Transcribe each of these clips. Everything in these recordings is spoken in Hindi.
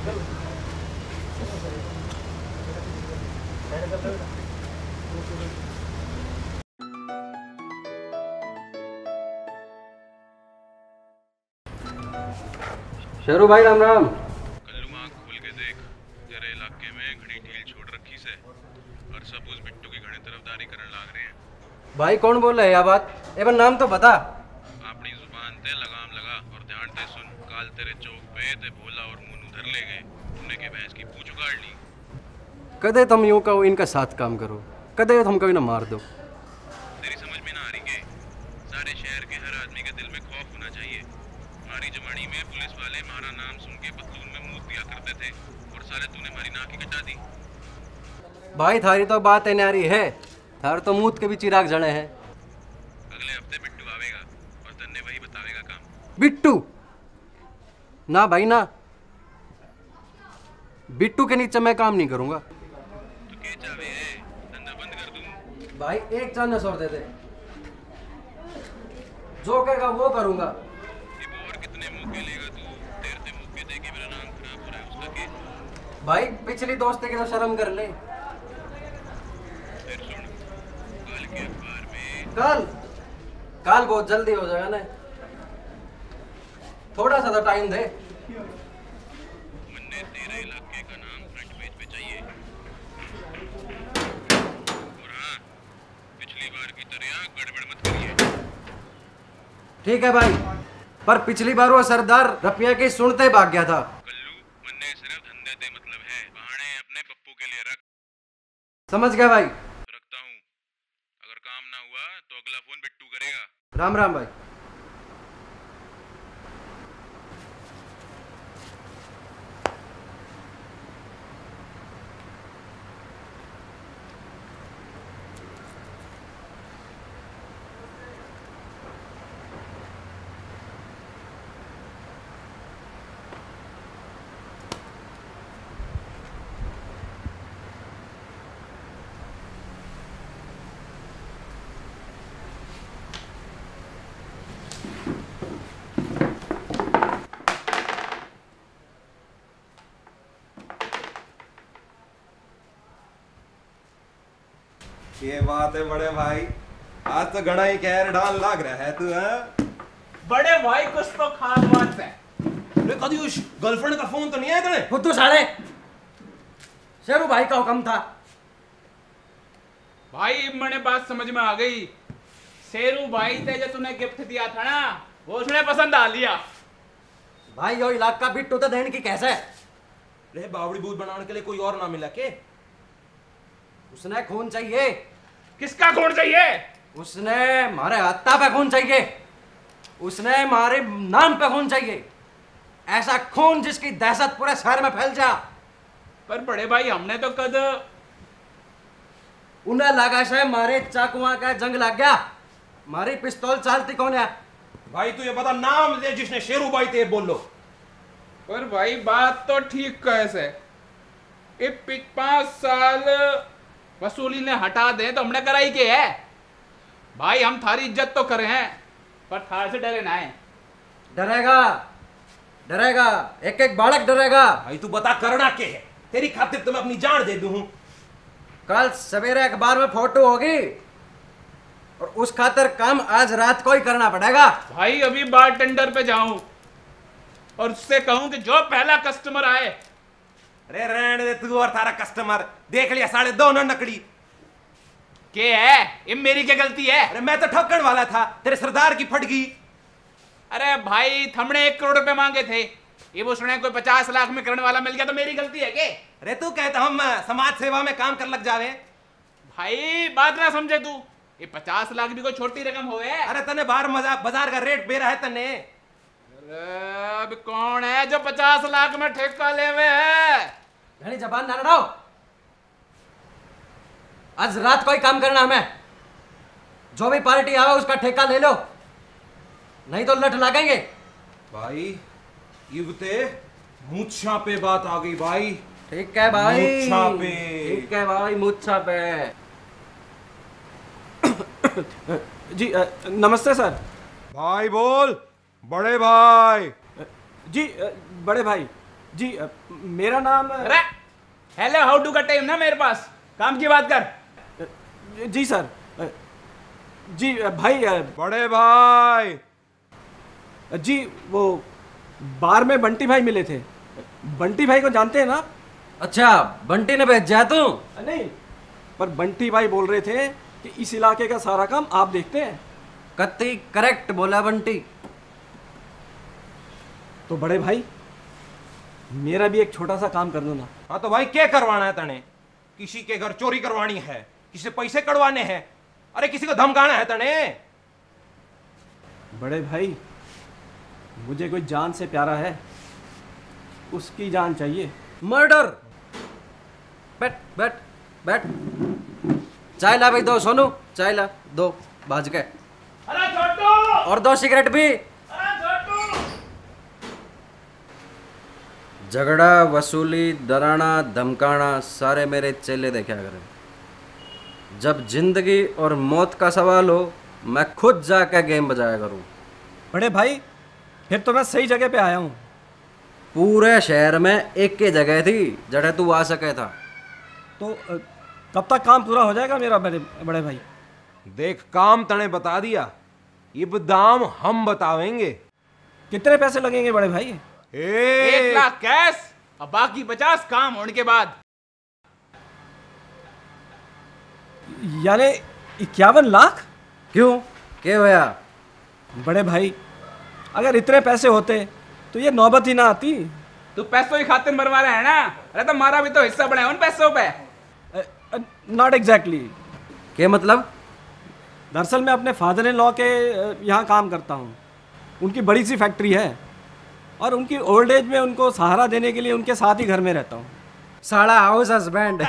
शेरू भाई राम राम। कल्लू आँख खोल के देख, तेरे इलाके में घड़ी ढील छोड़ रखी से और सब उस बिट्टू की घड़ी तरफदारी करने लाग रहे हैं। भाई कौन बोल रहा है यह बात? एवं नाम तो बता। अपनी जुबान ते लगाम लगा और ध्यान ते सुन। काल तेरे चौक पे ते भोला और मुन्नू धर ले गए, तूने के भैंस की पूंछ उगाड़ ली। कदे तुम यूं कहो इनका साथ काम करो, कदे तुम कभी ना मार दो। तेरी समझ में ना आ रही के सारे शहर के हर आदमी के दिल में खौफ होना चाहिए। हमारी जवानी में पुलिस वाले हमारा नाम सुन के पतलून में मुंह दिया करते थे और साले तूने हमारी नाक ही कटा दी। भाई थारी तो बात है न्यारी है, थार तो मूत के भी चिराग जड़े हैं। अगले हफ्ते बिट्टू आवेगा और तन्ने वही बतावेगा काम। बिट्टू? ना भाई ना, बिट्टू के नीचे मैं काम नहीं करूंगा। तो के चावे है, धंधा बंद कर दूं? भाई एक चांस और दे दे, जो कहेगा वो करूंगा। और कितने मौके लेगा तू? देर से मौके दे के मेरा नाम खराब हो रहा है उसका के। भाई पिछली दोस्ती की तो शर्म कर ले। फिर सुन, कल के अखबार में कल बहुत जल्दी हो जाएगा ना, थोड़ा सा तो टाइम दे। मन्ने तेरे इलाके का नाम फ्रंट पेज पे चाहिए। और हाँ, पिछली बार की तरह गड़बड़ मत करिए। ठीक है भाई, पर पिछली बार वो सरदार रपिया की सुनते भाग गया था। कल्लू, मन्ने सिर्फ धंधे दे मतलब है, बहाने अपने पप्पू के लिए रख। समझ गया भाई। रखता हूँ, अगर काम ना हुआ तो अगला फोन बिट्टू करेगा। राम राम भाई। ये बात है बड़े भाई, आज तो घना ही कहर डाल लाग रहा है तू। है बड़े भाई, कुछ तो खास बात है। कभी उस गर्लफ्रेंड का फोन तो नहीं आया तेरे? खुद साले शेरू भाई का हुक्म था। भाई मैंने बात समझ में आ गई। शेरू भाई थे जो तूने गिफ्ट दिया था ना, वो उसने पसंद आ लिया। भाई यो इलाका बिट्टू तो देने की कैसे? रे बावड़ी बूथ बनाने के लिए कोई और ना मिला के? उसने खून चाहिए। किसका खून चाहिए? उसने मारे हत्या पे खून चाहिए, उसने मारे नाम पे खून चाहिए। ऐसा खून जिसकी दहशत पूरे शहर में फैल जा। पर बड़े भाई, हमने तो कद उन्हें लगा से मारे चाकुआ का जंग लग गया। मारी पिस्तौल चालती कौन है? भाई तू ये बता, नाम दे जिसने शेरू भाई थे बोलो। पर भाई बात तो ठीक कैसे? 5 साल वसूली ने हटा दे तो हमने कराई के है। भाई हम थारी इज्जत तो करे हैं, पर थार से डरे ना है। डरेगा डरेगा, एक एक बालक डरेगा। भाई तू बता करना के है? तेरी खातिर तो मैं अपनी जान दे दूं। कल सवेरे अखबार में फोटो होगी और उस खातिर काम आज रात को ही करना पड़ेगा। भाई अभी बार टेंडर पे जाऊं और उससे कहूं कि जो पहला कस्टमर आए। अरे रहने दे, तू और तारा कस्टमर देख लिया 2.5 नकड़ी के है ये मेरी क्या गलती है? अरे मैं तो ठोकण वाला था, तेरे सरदार की फट गई। अरे भाई हमने 1 करोड़ रुपए मांगे थे, ये वो सुने कोई 50 लाख में करने वाला मिल गया तो मेरी गलती है के? अरे तू कहता हम समाज सेवा में काम कर लग जावे। भाई बात ना समझे तू, ये 50 लाख भी कोई छोटी रकम हो है। अरे तने बाजार का रेट बेरा है तने। अरे अब कौन है जो 50 लाख में ठेका ले हुए है? घनी जबान ना लड़ाओ, आज रात को ही काम करना हमें। जो भी पार्टी आवे उसका ठेका ले लो, नहीं तो लठ लगेंगे। भाई युवते मुच्छा पे बात आ गई भाई। ठीक है भाई, मुच्छा पे। ठीक है भाई, मुच्छा पे। जी नमस्ते सर। भाई बोल, बड़े भाई। जी बड़े भाई, जी मेरा नाम अरे हेलो हाउ डू का टाइम ना मेरे पास, काम की बात कर। जी सर। जी भाई बड़े भाई जी वो बार में बंटी भाई मिले थे। बंटी भाई को जानते हैं ना? अच्छा, बंटी ने भेजा तू? नहीं, पर बंटी भाई बोल रहे थे कि इस इलाके का सारा काम आप देखते हैं। कत्ती करेक्ट बोला बंटी। तो बड़े भाई मेरा भी एक छोटा सा काम कर दो ना। हाँ तो भाई क्या करवाना है तने? किसी के घर चोरी करवानी है, किसी से पैसे कड़वाने हैं, अरे किसी को धमकाना है तने? बड़े भाई मुझे कोई जान से प्यारा है, उसकी जान चाहिए। मर्डर। बैठ बैठ बैठ। चाय ला भाई, 2 सोनू चाय ला, 2 बाज के। अरे छोटू, और 2 सिगरेट भी। अरे छोटू। झगड़ा, वसूली, डराना, धमकाना सारे मेरे चेले देखा करें। जब जिंदगी और मौत का सवाल हो, मैं खुद जाकर गेम बजाया करूं। बड़े भाई फिर तो मैं सही जगह पे आया हूँ। पूरे शहर में एक ही जगह थी जड़े तू आ सके था। तो कब तक काम पूरा हो जाएगा मेरा बड़े भाई? देख काम तने बता दिया, इब दाम हम बतावेंगे। कितने पैसे लगेंगे बड़े भाई? 1 लाख कैश और बाकी 50 काम होने के बाद। यानी 51 लाख? क्यों, क्या होया? बड़े भाई अगर इतने पैसे होते तो ये नौबत ही ना आती। तू पैसों ही खातिर मरवा रहा है ना? अरे तो हमारा भी तो हिस्सा बना है उन पैसों पे। Not exactly. क्या मतलब? दरअसल मैं अपने फादर इन लॉ के यहाँ काम करता हूँ। उनकी बड़ी सी फैक्ट्री है और उनकी ओल्ड एज में उनको सहारा देने के लिए उनके साथ ही घर में रहता हूँ। साड़ा हाउस हस्बैंड।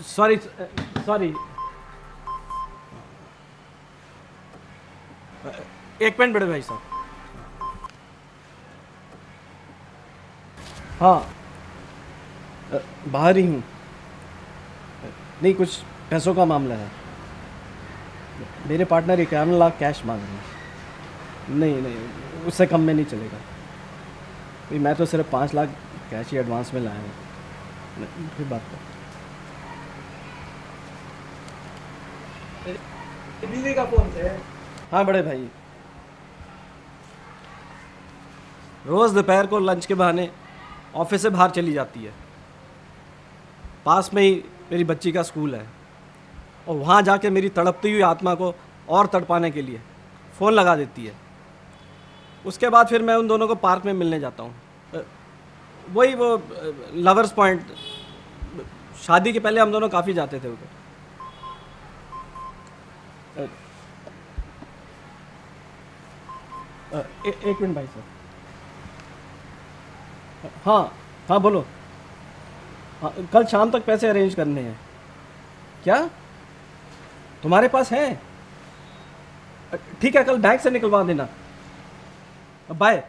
सॉरी सॉरी, एक मिनट बड़े भाई साहब। हाँ बाहर ही हूँ। नहीं, कुछ पैसों का मामला है। मेरे पार्टनर 51 लाख कैश मांग रहे हैं। नहीं नहीं, उससे कम में नहीं चलेगा। भाई मैं तो सिर्फ 5 लाख कैश ही एडवांस में लाया हूँ। फिर बात कर। बीवी का फोन से? हाँ बड़े भाई, रोज़ दोपहर को लंच के बहाने ऑफिस से बाहर चली जाती है। पास में ही मेरी बच्ची का स्कूल है और वहाँ जाके मेरी तड़पती हुई आत्मा को और तड़पाने के लिए फ़ोन लगा देती है। उसके बाद फिर मैं उन दोनों को पार्क में मिलने जाता हूँ। वही वो लवर्स पॉइंट। शादी के पहले हम दोनों काफ़ी जाते थे उधर। एक मिनट भाई साहब। हाँ हाँ बोलो। हाँ, कल शाम तक पैसे अरेंज करने हैं। क्या तुम्हारे पास है? ठीक है, कल बैंक से निकलवा देना। बाय।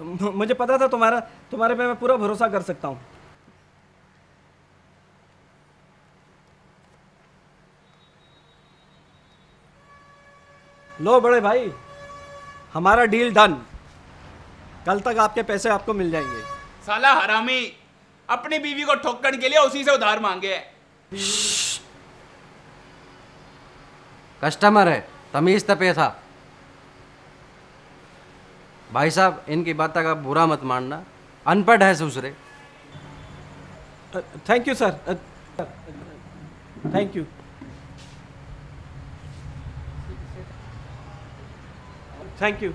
मुझे पता था तुम्हारे पे मैं पूरा भरोसा कर सकता हूँ। लो बड़े भाई, हमारा डील डन। कल तक आपके पैसे आपको मिल जाएंगे। साला हरामी अपनी बीवी को ठोकने के लिए उसी से उधार मांगे। कस्टमर है, तमीज तपे था। भाई साहब इनकी बात का बुरा मत मानना, अनपढ़ है दूसरे। Thank you sir, thank you. Thank you.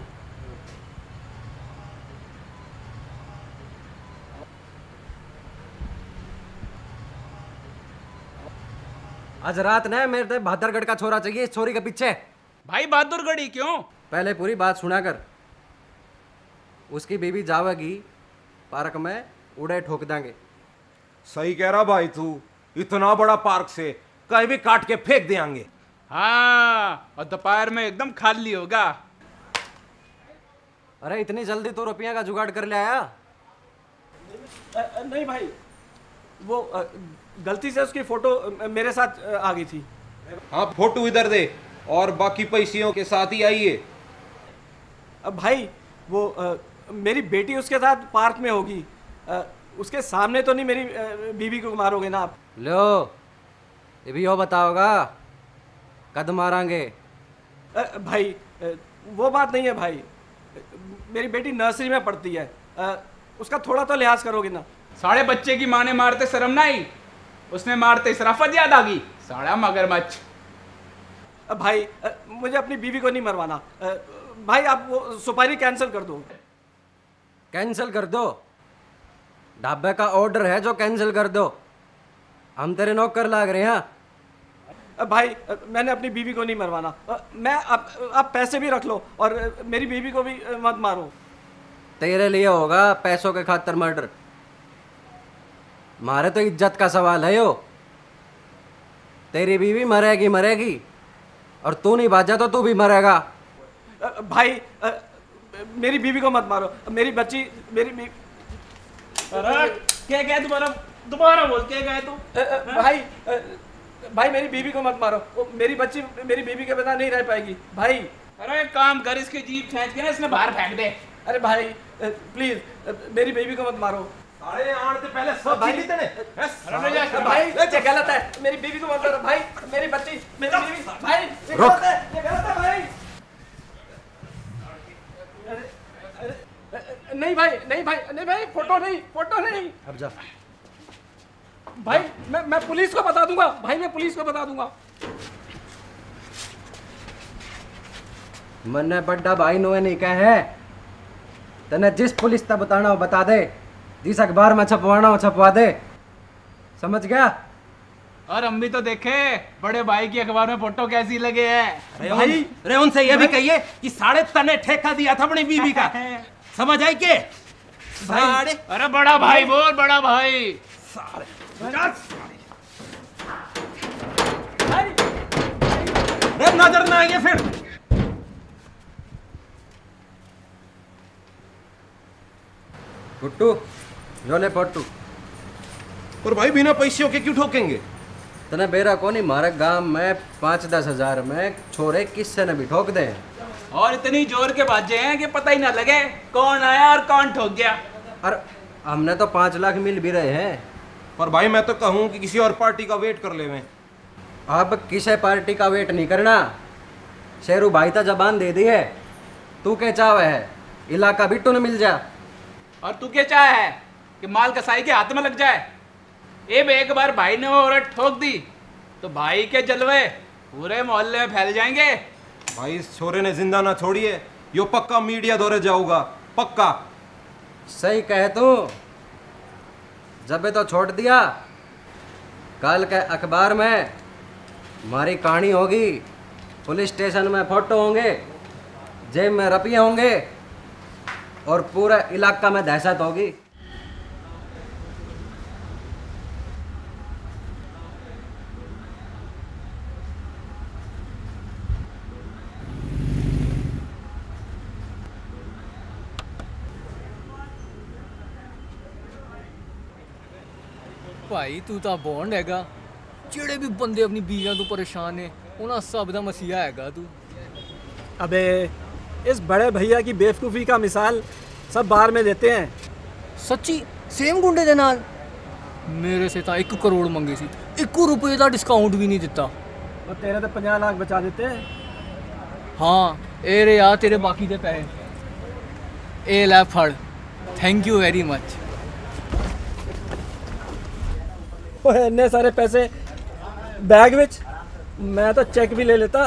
आज रात ने मेरे बहादुरगढ़ का छोरा चाहिए इस छोरी के पीछे। भाई बहादुरगढ़ी क्यों? पहले पूरी बात सुना कर। उसकी बीवी जावेगी पार्क में, उड़े ठोक देंगे। सही कह रहा भाई तू, इतना बड़ा पार्क से कहीं भी काट के फेंक देंगे। हाँ, और दोपहर में एकदम खाली होगा। अरे इतनी जल्दी तो रुपया का जुगाड़ कर ले आया? नहीं भाई, वो गलती से उसकी फोटो मेरे साथ आ गई थी। हाँ फोटो इधर दे और बाकी पैसियों के साथ ही आइए। अब भाई वो मेरी बेटी उसके साथ पार्क में होगी, उसके सामने तो नहीं मेरी बीवी को मारोगे ना आप? लो ये भी हो बताओगा कद मारांगे। भाई वो बात नहीं है भाई, मेरी बेटी नर्सरी में पढ़ती है, उसका थोड़ा तो लिहाज करोगे ना? साढ़े बच्चे की माँ ने मारते शर्म ना आई, उसने मारते शराफत याद आ गई। साड़ा मगरमच्छ। भाई मुझे अपनी बीवी को नहीं मरवाना। भाई आप वो सुपारी कैंसिल कर दो। कैंसिल कर दो? ढाबे का ऑर्डर है जो कैंसिल कर दो। हम तेरे नौकर लाग रहे हैं। भाई मैंने अपनी बीवी को नहीं मरवाना। मैं आप पैसे भी रख लो और मेरी बीवी को भी मत मारो। तेरे लिए होगा पैसों के खातिर मर्डर, मारे तो इज्जत का सवाल है यो। तेरी बीवी मरेगी मरेगी और तू नहीं बाजा तो तू भी मरेगा। भाई मेरी बीवी को मत मारो, मेरी बच्ची मेरी अरे क्या गया दोबारा बोल, क्या गया तू? भाई भाई मेरी बीवी को मत मारो, मेरी बच्ची मेरी बीवी के बिना नहीं रह पाएगी भाई। अरे एक काम कर, इसकी जीप खींच के ना इसने बाहर फेंक दे। अरे भाई प्लीज मेरी बीवी को मत मारो। अरे आने से पहले सब भाई, जीली तेने। भाई ये गलत है, मेरी बीवी को मत मारो भाई, मेरी बच्ची मेरी बीवी। भाई ये रुक। गलत है, ये गलत है भाई। नहीं भाई नहीं भाई नहीं भाई, फोटो नहीं। अब जा। भाई मैं पुलिस को बता दूंगा भाई, मैं पुलिस को बता दूंगा। मन्ने बड्डा भाई नोए नहीं कहे है, तने जिस पुलिस तक बताना हो बता दे, जिस अखबार में छपवाना हो छपवा दे, समझ गया? और हम भी तो देखे बड़े भाई की अखबार में फोटो कैसी लगे है। भाई रे उनसे ये भी कहिए कि साढ़े तने ठेका दिया था अपनी बीवी का, समझ आई के? साढ़े अरे बड़ा भाई बोल, बड़ा भाई। रे नजर ना आइए फिर। गुट्टू जोले पट्टू, और भाई बिना पैसियों के क्यों ठोकेंगे? तने बेरा को नहीं, हमारे गांव में 5-10 हजार में छोरे किससे ने भी ठोक दे। और इतनी जोर के बाजे हैं कि पता ही ना लगे कौन आया और कौन ठोक गया। और हमने तो 5 लाख मिल भी रहे हैं। पर भाई मैं तो कहूँ कि किसी और पार्टी का वेट कर ले में। अब किसी पार्टी का वेट नहीं करना, शेरू भाई तो जबान दे दी है। तू क्या चाह है, इलाका बिट्टू ने मिल जा। और तू क्या चाह है कि माल कसाई के हाथ में लग जाए? एक बार भाई ने वो औरत ठोक दी तो भाई के जलवे पूरे मोहल्ले में फैल जाएंगे। भाई इस छोरे ने जिंदा ना छोड़िए, यो पक्का मीडिया दौरे जाऊंगा पक्का। सही कहे तू, जब तो छोड़ दिया, कल के अखबार में हमारी कहानी होगी, पुलिस स्टेशन में फोटो होंगे, जेब में रुपये होंगे और पूरा इलाका में दहशत होगी। भाई तू तो बॉन्ड हैगा, ਜਿਹੜੇ भी बंदे अपनी बीवियां तो परेशान ने उन्हें सब दा मसीहा हैगा तू। अबे इस बड़े भैया की बेवकूफ़ी का मिसाल सब बार में देते हैं। सच्ची सेम गुंडे दे नाल मेरे से तो 1 करोड़ मंगे सी, 1 रुपये का डिस्काउंट भी नहीं दिता। और तेरे तो 50 लाख बचा देते हैं। हाँ ए रे यार तेरे बाकी दे पैसे ए लै फड़, थैंक यू वेरी मच। ओए इतने सारे पैसे बैग विच, मैं तो चेक भी ले लेता।